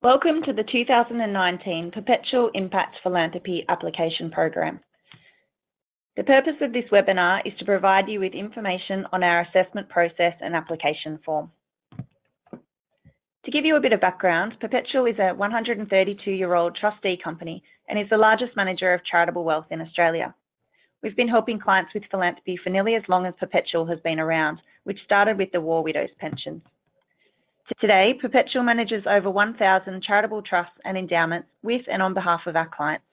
Welcome to the 2019 Perpetual Impact Philanthropy Application Program. The purpose of this webinar is to provide you with information on our assessment process and application form. To give you a bit of background, Perpetual is a 132-year-old trustee company and is the largest manager of charitable wealth in Australia. We've been helping clients with philanthropy for nearly as long as Perpetual has been around, which started with the War Widows pensions. Today, Perpetual manages over 1,000 charitable trusts and endowments with and on behalf of our clients.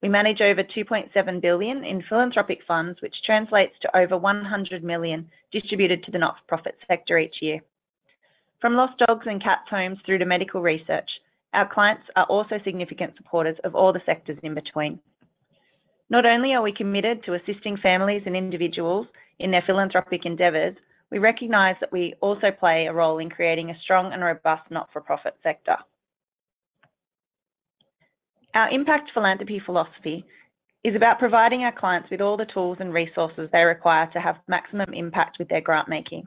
We manage over $2.7 billion in philanthropic funds, which translates to over $100 million distributed to the not-for-profit sector each year. From lost dogs and cats homes through to medical research, our clients are also significant supporters of all the sectors in between. Not only are we committed to assisting families and individuals in their philanthropic endeavours, we recognise that we also play a role in creating a strong and robust not-for-profit sector. Our impact philanthropy philosophy is about providing our clients with all the tools and resources they require to have maximum impact with their grant making.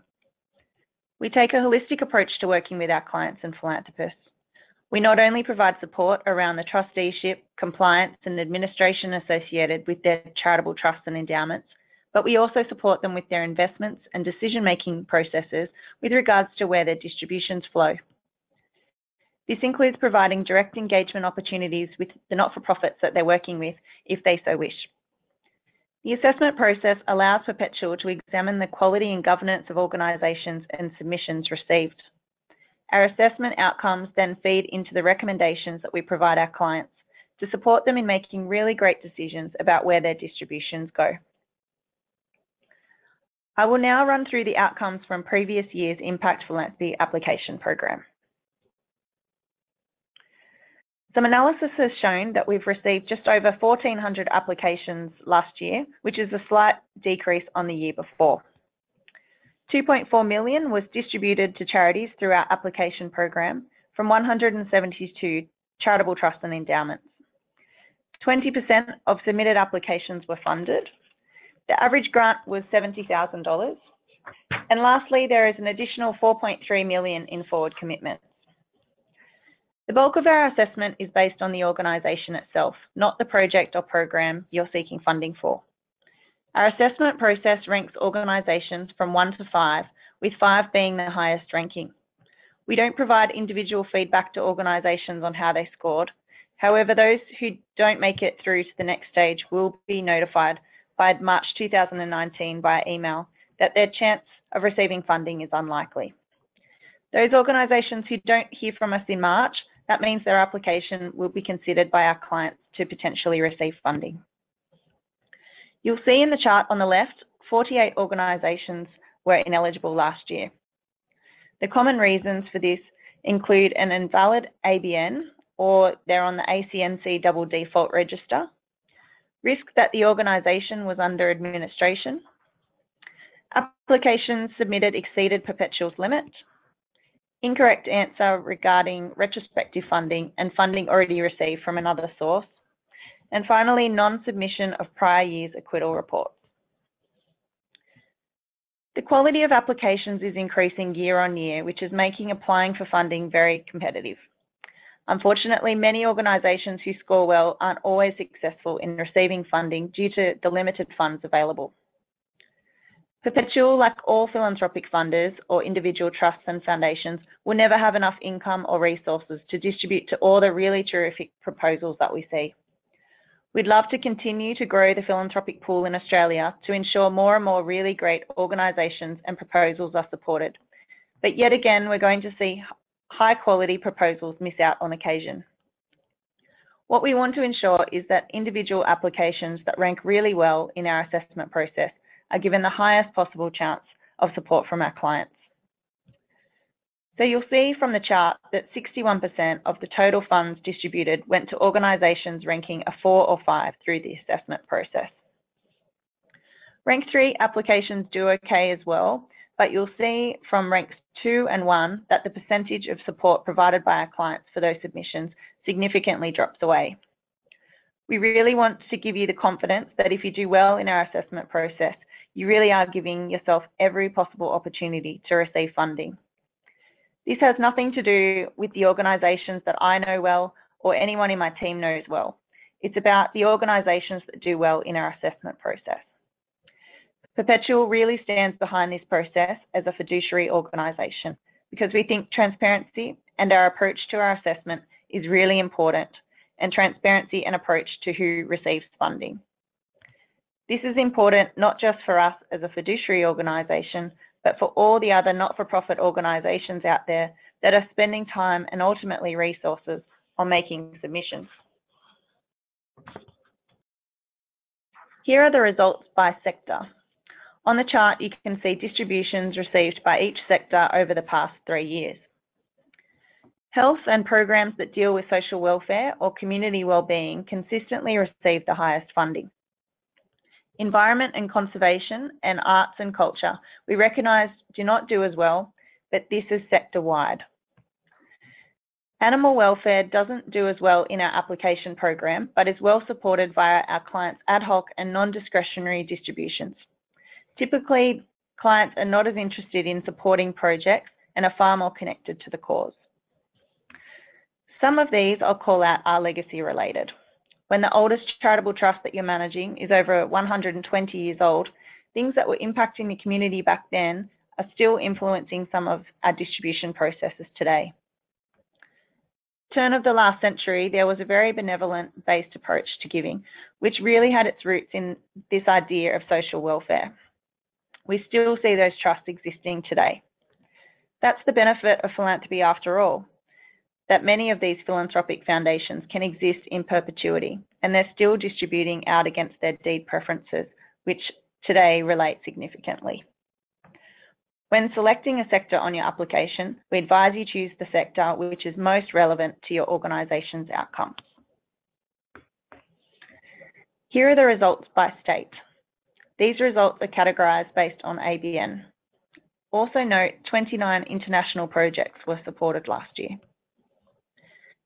We take a holistic approach to working with our clients and philanthropists. We not only provide support around the trusteeship, compliance and administration associated with their charitable trusts and endowments, but we also support them with their investments and decision-making processes with regards to where their distributions flow. This includes providing direct engagement opportunities with the not-for-profits that they're working with, if they so wish. The assessment process allows Perpetual to examine the quality and governance of organisations and submissions received. Our assessment outcomes then feed into the recommendations that we provide our clients to support them in making really great decisions about where their distributions go. I will now run through the outcomes from previous year's Impact Philanthropy Application Program. Some analysis has shown that we've received just over 1,400 applications last year, which is a slight decrease on the year before. $2.4 million was distributed to charities through our application program from 172 charitable trusts and endowments. 20% of submitted applications were funded. The average grant was $70,000. And lastly, there is an additional $4.3 million in forward commitments. The bulk of our assessment is based on the organisation itself, not the project or program you're seeking funding for. Our assessment process ranks organisations from 1 to 5, with 5 being the highest ranking. We don't provide individual feedback to organisations on how they scored. However, those who don't make it through to the next stage will be notified by March 2019 via email that their chance of receiving funding is unlikely. Those organisations who don't hear from us in March, that means their application will be considered by our clients to potentially receive funding. You'll see in the chart on the left, 48 organisations were ineligible last year. The common reasons for this include an invalid ABN, or they're on the ACNC double default register, risk that the organisation was under administration, applications submitted exceeded Perpetual's limit, incorrect answer regarding retrospective funding and funding already received from another source, and finally, non-submission of prior year's acquittal reports. The quality of applications is increasing year on year, which is making applying for funding very competitive. Unfortunately, many organisations who score well aren't always successful in receiving funding due to the limited funds available. Perpetual, like all philanthropic funders or individual trusts and foundations, will never have enough income or resources to distribute to all the really terrific proposals that we see. We'd love to continue to grow the philanthropic pool in Australia to ensure more and more really great organisations and proposals are supported. But yet again, we're going to see high quality proposals miss out on occasion. What we want to ensure is that individual applications that rank really well in our assessment process are given the highest possible chance of support from our clients. So you'll see from the chart that 61% of the total funds distributed went to organisations ranking a 4 or 5 through the assessment process. Rank 3 applications do okay as well, but you'll see from ranks 2 and 1 that the percentage of support provided by our clients for those submissions significantly drops away. We really want to give you the confidence that if you do well in our assessment process, you really are giving yourself every possible opportunity to receive funding. This has nothing to do with the organisations that I know well or anyone in my team knows well. It's about the organisations that do well in our assessment process. Perpetual really stands behind this process as a fiduciary organisation because we think transparency and our approach to our assessment is really important, and transparency and approach to who receives funding. This is important not just for us as a fiduciary organisation, but for all the other not-for-profit organisations out there that are spending time and ultimately resources on making submissions. Here are the results by sector. On the chart, you can see distributions received by each sector over the past 3 years. Health and programs that deal with social welfare or community wellbeing consistently receive the highest funding. Environment and conservation and arts and culture, we recognise do not do as well, but this is sector-wide. Animal welfare doesn't do as well in our application program, but is well supported via our clients' ad hoc and non-discretionary distributions. Typically, clients are not as interested in supporting projects and are far more connected to the cause. Some of these I'll call out are legacy related. When the oldest charitable trust that you're managing is over 120 years old, things that were impacting the community back then are still influencing some of our distribution processes today. Turn of the last century, there was a very benevolent-based approach to giving, which really had its roots in this idea of social welfare. We still see those trusts existing today. That's the benefit of philanthropy after all, that many of these philanthropic foundations can exist in perpetuity, and they're still distributing out against their deed preferences, which today relate significantly. When selecting a sector on your application, we advise you choose the sector which is most relevant to your organisation's outcomes. Here are the results by state. These results are categorised based on ABN. Also note 29 international projects were supported last year.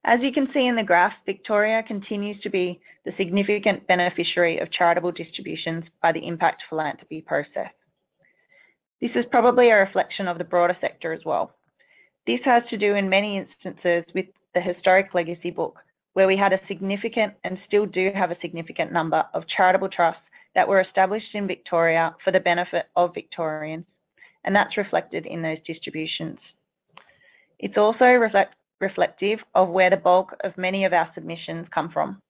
As you can see in the graph, Victoria continues to be the significant beneficiary of charitable distributions by the impact philanthropy process. This is probably a reflection of the broader sector as well. This has to do in many instances with the historic legacy book, where we had a significant and still do have a significant number of charitable trusts that were established in Victoria for the benefit of Victorians, and that's reflected in those distributions. It's also reflective of where the bulk of many of our submissions come from.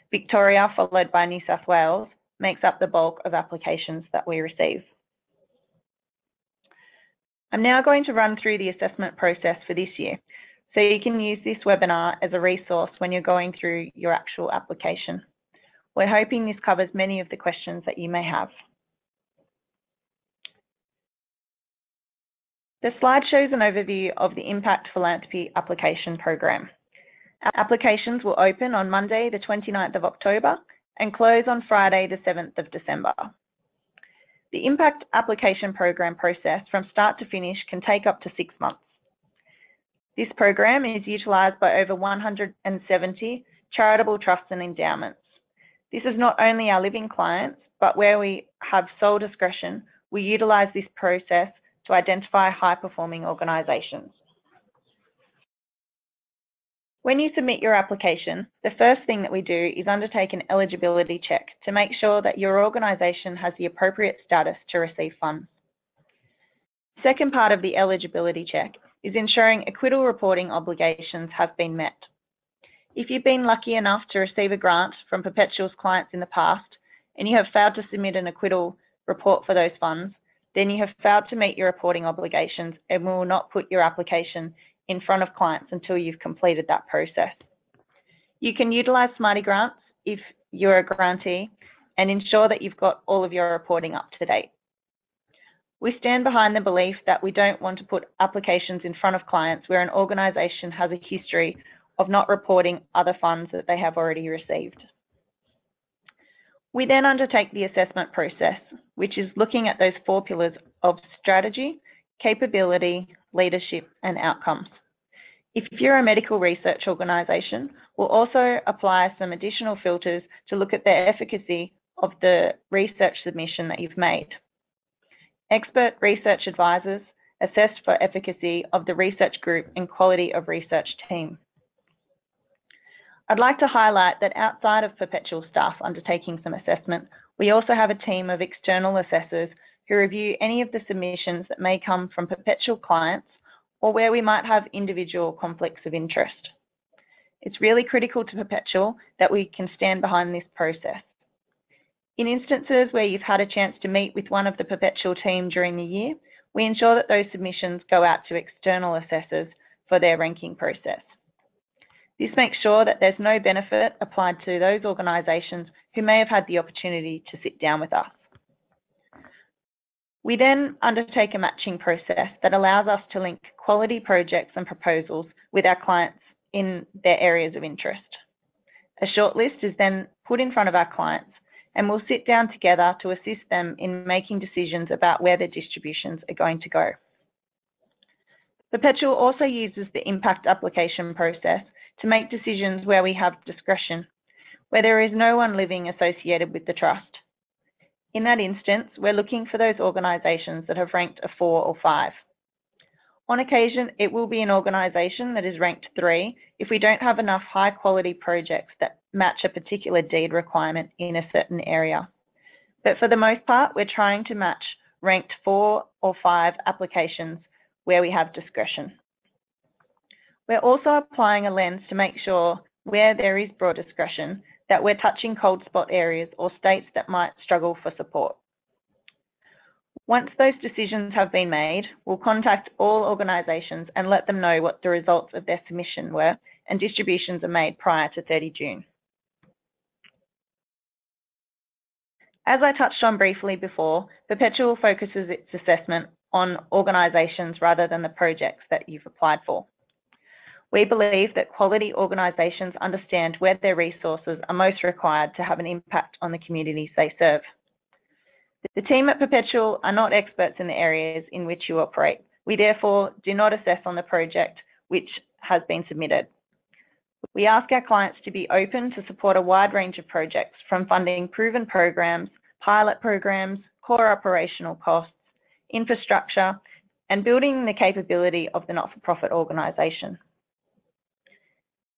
Victoria, followed by New South Wales, makes up the bulk of applications that we receive. I'm now going to run through the assessment process for this year, so you can use this webinar as a resource when you're going through your actual application. We're hoping this covers many of the questions that you may have. The slide shows an overview of the Impact Philanthropy application program. Applications will open on Monday, the 29th of October and close on Friday, the 7th of December. The Impact application program process from start to finish can take up to 6 months. This program is utilised by over 170 charitable trusts and endowments. This is not only our living clients, but where we have sole discretion, we utilise this process to identify high-performing organisations. When you submit your application, the first thing that we do is undertake an eligibility check to make sure that your organisation has the appropriate status to receive funds. The second part of the eligibility check is ensuring acquittal reporting obligations have been met. If you've been lucky enough to receive a grant from Perpetual's clients in the past and you have failed to submit an acquittal report for those funds, then you have failed to meet your reporting obligations and we will not put your application in front of clients until you've completed that process. You can utilise Smarty Grants if you're a grantee and ensure that you've got all of your reporting up to date. We stand behind the belief that we don't want to put applications in front of clients where an organisation has a history of not reporting other funds that they have already received. We then undertake the assessment process, which is looking at those 4 pillars of strategy, capability, leadership, and outcomes. If you're a medical research organisation, we'll also apply some additional filters to look at the efficacy of the research submission that you've made. Expert research advisors assessed for efficacy of the research group and quality of research team. I'd like to highlight that outside of Perpetual staff undertaking some assessment, we also have a team of external assessors who review any of the submissions that may come from Perpetual clients or where we might have individual conflicts of interest. It's really critical to Perpetual that we can stand behind this process. In instances where you've had a chance to meet with one of the Perpetual team during the year, we ensure that those submissions go out to external assessors for their ranking process. This makes sure that there's no benefit applied to those organisations who may have had the opportunity to sit down with us. We then undertake a matching process that allows us to link quality projects and proposals with our clients in their areas of interest. A shortlist is then put in front of our clients and we'll sit down together to assist them in making decisions about where their distributions are going to go. Perpetual also uses the impact application process to make decisions where we have discretion, where there is no one living associated with the trust. In that instance, we're looking for those organisations that have ranked a 4 or 5. On occasion, it will be an organisation that is ranked 3 if we don't have enough high quality projects that match a particular deed requirement in a certain area. But for the most part, we're trying to match ranked 4 or 5 applications where we have discretion. We're also applying a lens to make sure where there is broad discretion that we're touching cold spot areas or states that might struggle for support. Once those decisions have been made, we'll contact all organisations and let them know what the results of their submission were and distributions are made prior to 30 June. As I touched on briefly before, Perpetual focuses its assessment on organisations rather than the projects that you've applied for. We believe that quality organisations understand where their resources are most required to have an impact on the communities they serve. The team at Perpetual are not experts in the areas in which you operate. We therefore do not assess on the project which has been submitted. We ask our clients to be open to support a wide range of projects, from funding proven programs, pilot programs, core operational costs, infrastructure, and building the capability of the not-for-profit organisation.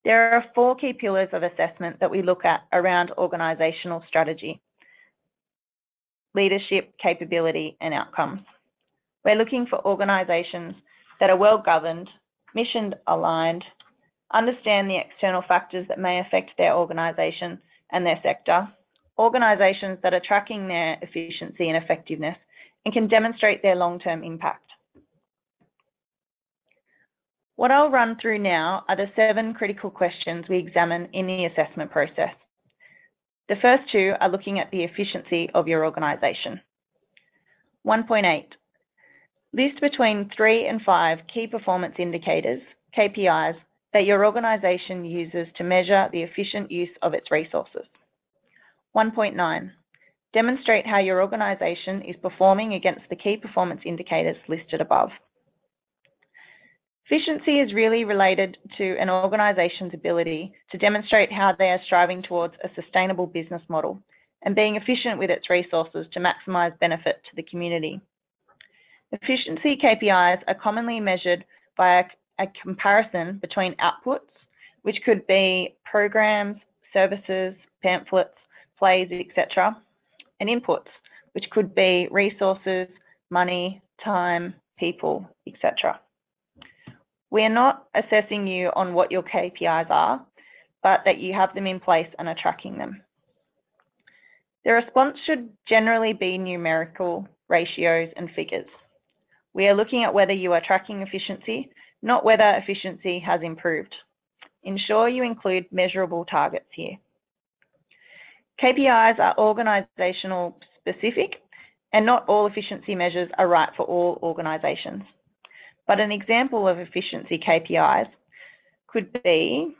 There are 4 key pillars of assessment that we look at around organisational strategy: leadership, capability, and outcomes. We're looking for organisations that are well governed, mission aligned, understand the external factors that may affect their organisation and their sector, organisations that are tracking their efficiency and effectiveness and can demonstrate their long-term impact. What I'll run through now are the 7 critical questions we examine in the assessment process. The first 2 are looking at the efficiency of your organisation. 1.8. List between 3 and 5 key performance indicators, KPIs, that your organisation uses to measure the efficient use of its resources. 1.9. Demonstrate how your organisation is performing against the key performance indicators listed above. Efficiency is really related to an organisation's ability to demonstrate how they are striving towards a sustainable business model and being efficient with its resources to maximise benefit to the community. Efficiency KPIs are commonly measured by a comparison between outputs, which could be programs, services, pamphlets, plays, etc., and inputs, which could be resources, money, time, people, etc. We are not assessing you on what your KPIs are, but that you have them in place and are tracking them. The response should generally be numerical, ratios, and figures. We are looking at whether you are tracking efficiency, not whether efficiency has improved. Ensure you include measurable targets here. KPIs are organisational specific, and not all efficiency measures are right for all organisations. But an example of efficiency KPIs could be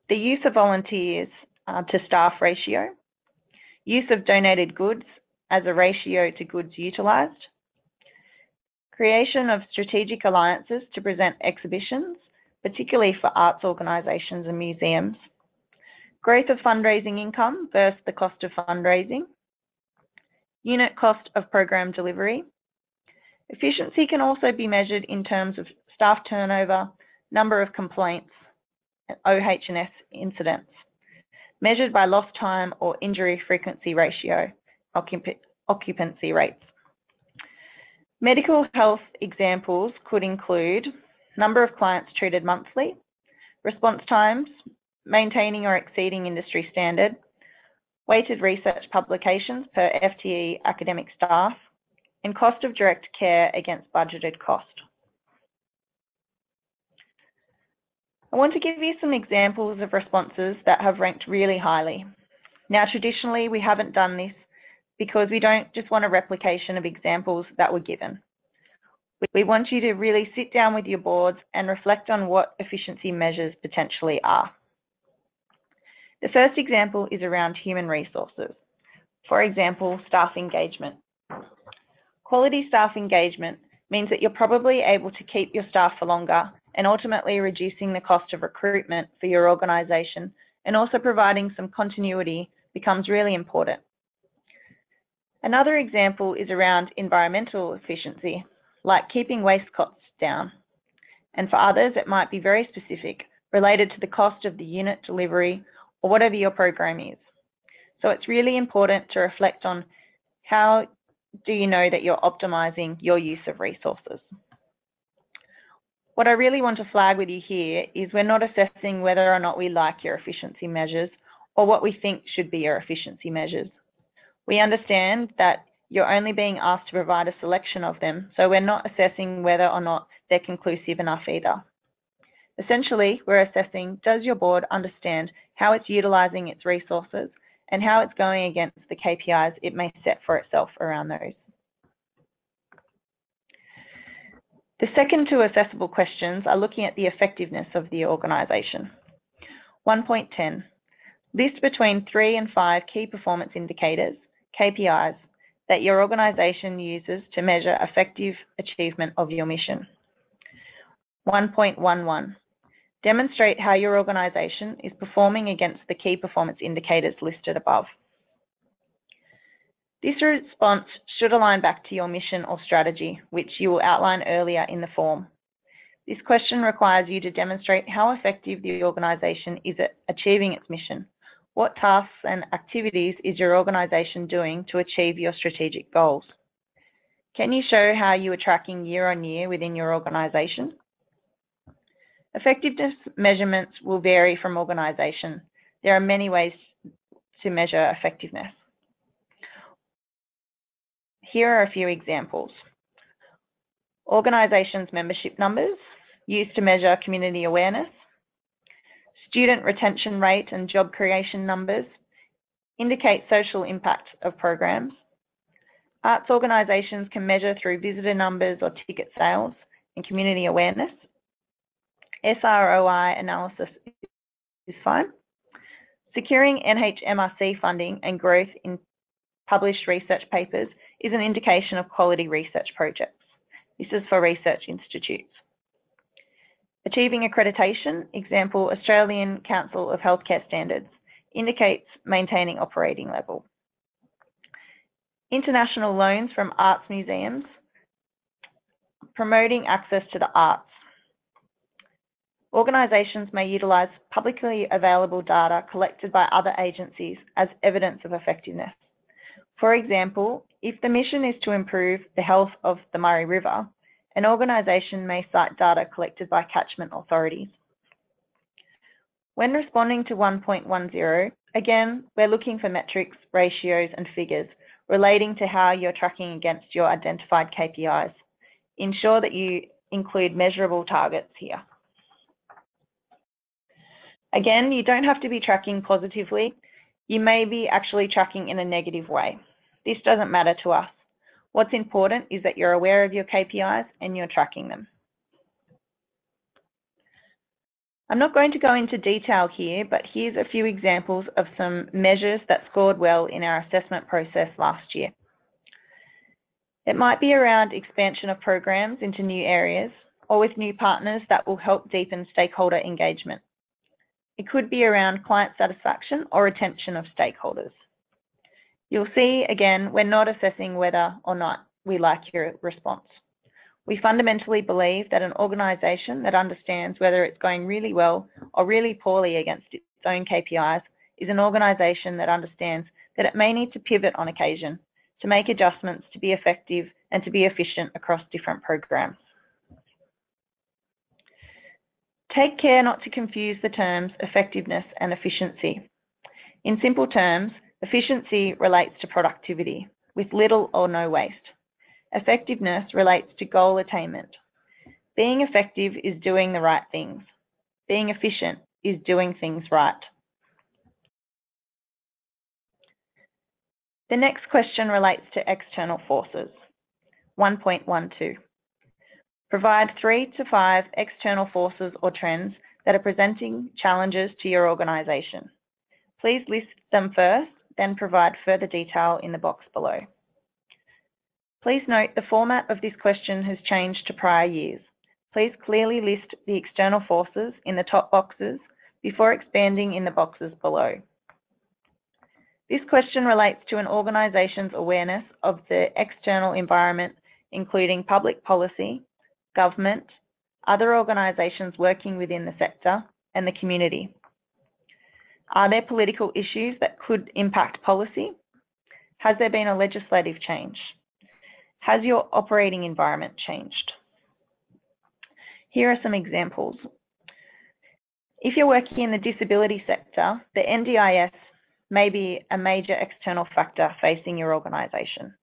the use of volunteers to staff ratio, use of donated goods as a ratio to goods utilised, creation of strategic alliances to present exhibitions, particularly for arts organisations and museums, growth of fundraising income versus the cost of fundraising, unit cost of program delivery, Efficiency can also be measured in terms of staff turnover, number of complaints, and OH&S incidents, measured by lost time or injury frequency ratio, occupancy rates. Medical health examples could include number of clients treated monthly, response times, maintaining or exceeding industry standard, weighted research publications per FTE academic staff, and cost of direct care against budgeted cost. I want to give you some examples of responses that have ranked really highly. Now, traditionally, we haven't done this because we don't just want a replication of examples that were given. We want you to really sit down with your boards and reflect on what efficiency measures potentially are. The first example is around human resources. For example, staff engagement. Quality staff engagement means that you're probably able to keep your staff for longer and ultimately reducing the cost of recruitment for your organisation, and also providing some continuity becomes really important. Another example is around environmental efficiency, like keeping waste costs down. And for others, it might be very specific, related to the cost of the unit delivery or whatever your program is. So it's really important to reflect on how do you know that you're optimizing your use of resources. What I really want to flag with you here is we're not assessing whether or not we like your efficiency measures or what we think should be your efficiency measures. We understand that you're only being asked to provide a selection of them, so we're not assessing whether or not they're conclusive enough either. Essentially, we're assessing, does your board understand how it's utilising its resources and how it's going against the KPIs it may set for itself around those. The second two assessable questions are looking at the effectiveness of the organisation. 1.10, list between 3 and 5 key performance indicators, KPIs, that your organisation uses to measure effective achievement of your mission. 1.11, demonstrate how your organisation is performing against the key performance indicators listed above. This response should align back to your mission or strategy, which you will outline earlier in the form. This question requires you to demonstrate how effective the organisation is at achieving its mission. What tasks and activities is your organisation doing to achieve your strategic goals? Can you show how you are tracking year on year within your organisation? Effectiveness measurements will vary from organisation. There are many ways to measure effectiveness. Here are a few examples. Organisations' membership numbers, used to measure community awareness. Student retention rate and job creation numbers, indicate social impact of programs. Arts organisations can measure through visitor numbers or ticket sales and community awareness. SROI analysis is fine. Securing NHMRC funding and growth in published research papers is an indication of quality research projects. This is for research institutes. Achieving accreditation, example, Australian Council of Healthcare Standards, indicates maintaining operating level. International loans from arts museums, promoting access to the arts. Organisations may utilise publicly available data collected by other agencies as evidence of effectiveness. For example, if the mission is to improve the health of the Murray River, an organisation may cite data collected by catchment authorities. When responding to 1.10, again, we're looking for metrics, ratios and figures relating to how you're tracking against your identified KPIs. Ensure that you include measurable targets here. Again, you don't have to be tracking positively. You may be actually tracking in a negative way. This doesn't matter to us. What's important is that you're aware of your KPIs and you're tracking them. I'm not going to go into detail here, but here's a few examples of some measures that scored well in our assessment process last year. It might be around expansion of programs into new areas or with new partners that will help deepen stakeholder engagement. It could be around client satisfaction or retention of stakeholders. You'll see, again, we're not assessing whether or not we like your response. We fundamentally believe that an organisation that understands whether it's going really well or really poorly against its own KPIs is an organisation that understands that it may need to pivot on occasion to make adjustments to be effective and to be efficient across different programs. Take care not to confuse the terms effectiveness and efficiency. In simple terms, efficiency relates to productivity with little or no waste. Effectiveness relates to goal attainment. Being effective is doing the right things. Being efficient is doing things right. The next question relates to external forces. 1.12. Provide 3 to 5 external forces or trends that are presenting challenges to your organisation. Please list them first, then provide further detail in the box below. Please note the format of this question has changed to prior years. Please clearly list the external forces in the top boxes before expanding in the boxes below. This question relates to an organisation's awareness of the external environment, including public policy, government, other organisations working within the sector, and the community. Are there political issues that could impact policy? Has there been a legislative change? Has your operating environment changed? Here are some examples. If you're working in the disability sector, the NDIS may be a major external factor facing your organisation.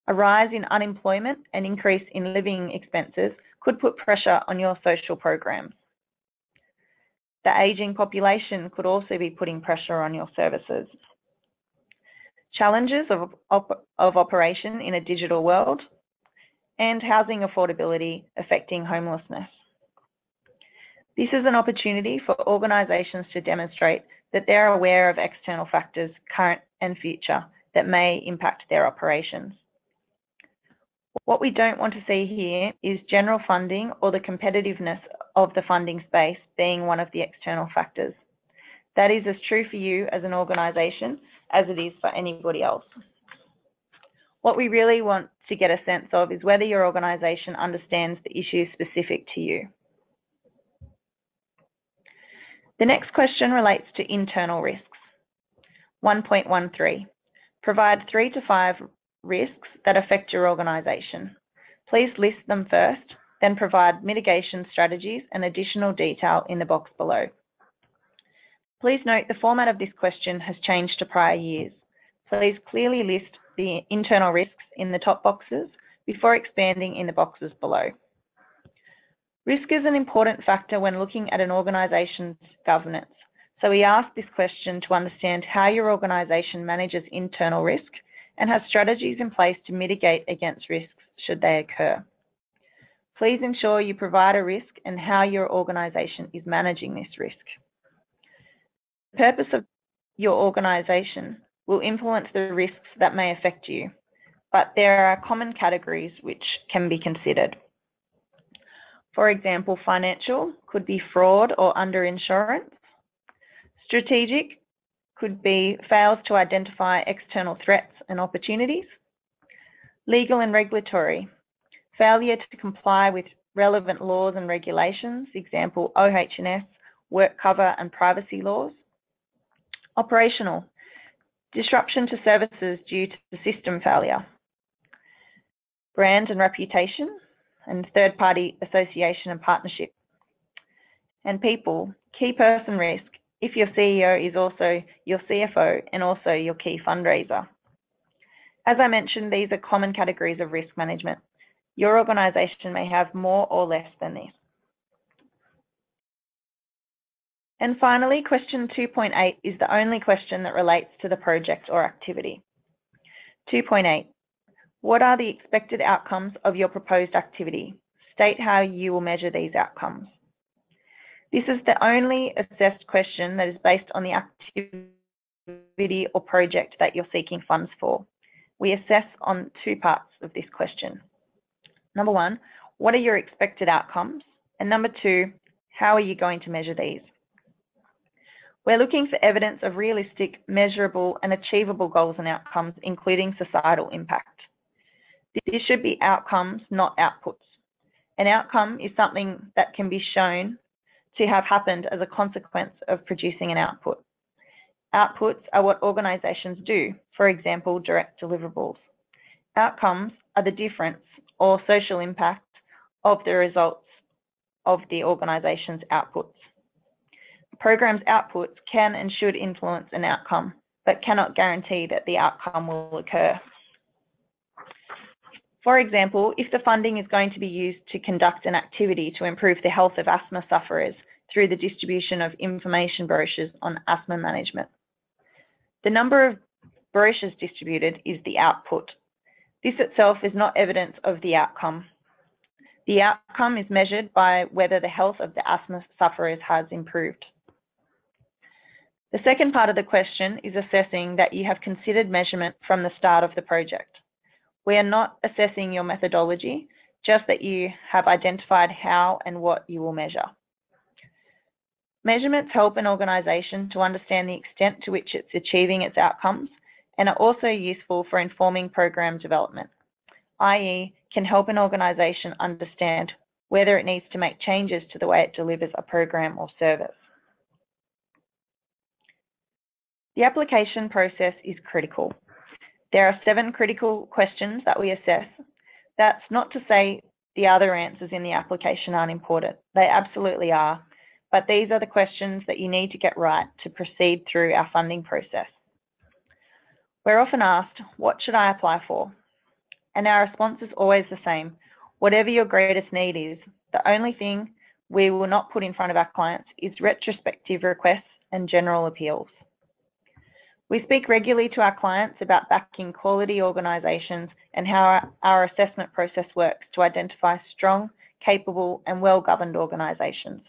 A rise in unemployment and increase in living expenses could put pressure on your social programs. The ageing population could also be putting pressure on your services. Challenges of operation in a digital world, and housing affordability affecting homelessness. This is an opportunity for organisations to demonstrate that they're aware of external factors, current and future, that may impact their operations. What we don't want to see here is general funding or the competitiveness of the funding space being one of the external factors. That is as true for you as an organisation as it is for anybody else. What we really want to get a sense of is whether your organisation understands the issues specific to you. The next question relates to internal risks. 1.13. Provide 3 to 5 risks that affect your organisation. Please list them first, then provide mitigation strategies and additional detail in the box below. Please note the format of this question has changed to prior years. Please clearly list the internal risks in the top boxes before expanding in the boxes below. Risk is an important factor when looking at an organisation's governance. So we ask this question to understand how your organisation manages internal risk and has strategies in place to mitigate against risks should they occur. Please ensure you provide a risk and how your organisation is managing this risk. The purpose of your organisation will influence the risks that may affect you, but there are common categories which can be considered. For example, financial could be fraud or underinsurance. Strategic could be fails to identify external threats and opportunities. Legal and regulatory, failure to comply with relevant laws and regulations, example OH&S, work cover and privacy laws. Operational, disruption to services due to system failure. Brand and reputation, and third-party association and partnership. And people, key person risk, if your CEO is also your CFO and also your key fundraiser. As I mentioned, these are common categories of risk management. Your organisation may have more or less than this. And finally, question 2.8 is the only question that relates to the project or activity. 2.8, what are the expected outcomes of your proposed activity? State how you will measure these outcomes. This is the only assessed question that is based on the activity or project that you're seeking funds for. We assess on 2 parts of this question. Number 1, what are your expected outcomes? And number 2, how are you going to measure these? We're looking for evidence of realistic, measurable, and achievable goals and outcomes, including societal impact. This should be outcomes, not outputs. An outcome is something that can be shown to have happened as a consequence of producing an output. Outputs are what organisations do, for example, direct deliverables. Outcomes are the difference or social impact of the results of the organisation's outputs. A program's outputs can and should influence an outcome, but cannot guarantee that the outcome will occur. For example, if the funding is going to be used to conduct an activity to improve the health of asthma sufferers through the distribution of information brochures on asthma management, the number of brochures distributed is the output. This itself is not evidence of the outcome. The outcome is measured by whether the health of the asthma sufferers has improved. The second part of the question is assessing that you have considered measurement from the start of the project. We are not assessing your methodology, just that you have identified how and what you will measure. Measurements help an organisation to understand the extent to which it's achieving its outcomes and are also useful for informing program development, i.e. can help an organisation understand whether it needs to make changes to the way it delivers a program or service. The application process is critical. There are 7 critical questions that we assess. That's not to say the other answers in the application aren't important. They absolutely are, but these are the questions that you need to get right to proceed through our funding process. We're often asked, what should I apply for? And our response is always the same. Whatever your greatest need is, the only thing we will not put in front of our clients is retrospective requests and general appeals. We speak regularly to our clients about backing quality organisations and how our assessment process works to identify strong, capable and well-governed organisations.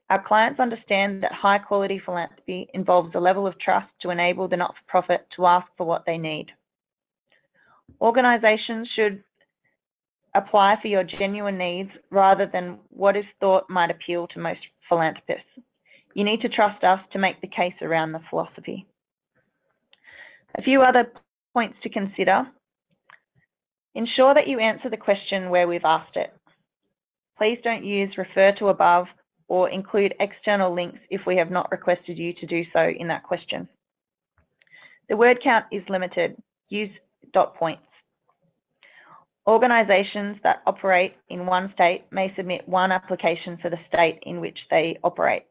Our clients understand that high-quality philanthropy involves a level of trust to enable the not-for-profit to ask for what they need. Organisations should apply for your genuine needs rather than what is thought might appeal to most philanthropists. You need to trust us to make the case around the philosophy. A few other points to consider. Ensure that you answer the question where we've asked it. Please don't use refer to above or include external links if we have not requested you to do so in that question. The word count is limited. Use dot points. Organisations that operate in one state may submit one application for the state in which they operate.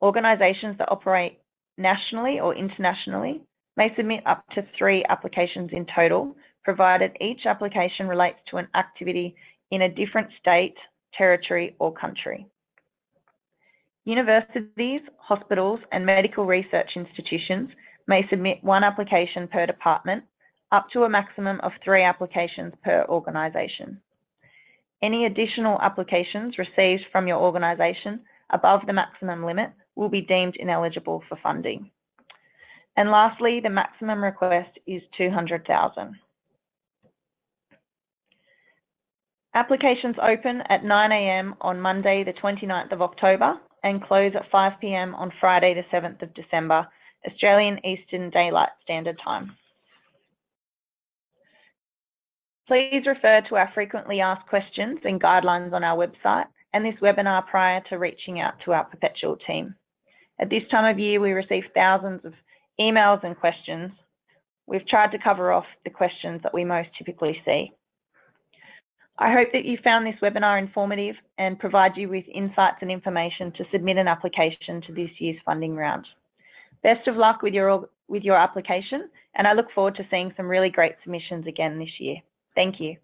Organisations that operate nationally or internationally may submit up to 3 applications in total, provided each application relates to an activity in a different state, territory, or country. Universities, hospitals, and medical research institutions may submit 1 application per department, up to a maximum of 3 applications per organisation. Any additional applications received from your organisation above the maximum limit will be deemed ineligible for funding. And lastly, the maximum request is $200,000. Applications open at 9 a.m. on Monday, the 29th of October, and close at 5 p.m. on Friday, the 7th of December, Australian Eastern Daylight Standard Time. Please refer to our frequently asked questions and guidelines on our website and this webinar prior to reaching out to our Perpetual team. At this time of year, we receive thousands of emails and questions. We've tried to cover off the questions that we most typically see. I hope that you found this webinar informative and provide you with insights and information to submit an application to this year's funding round. Best of luck with your application, and I look forward to seeing some really great submissions again this year. Thank you.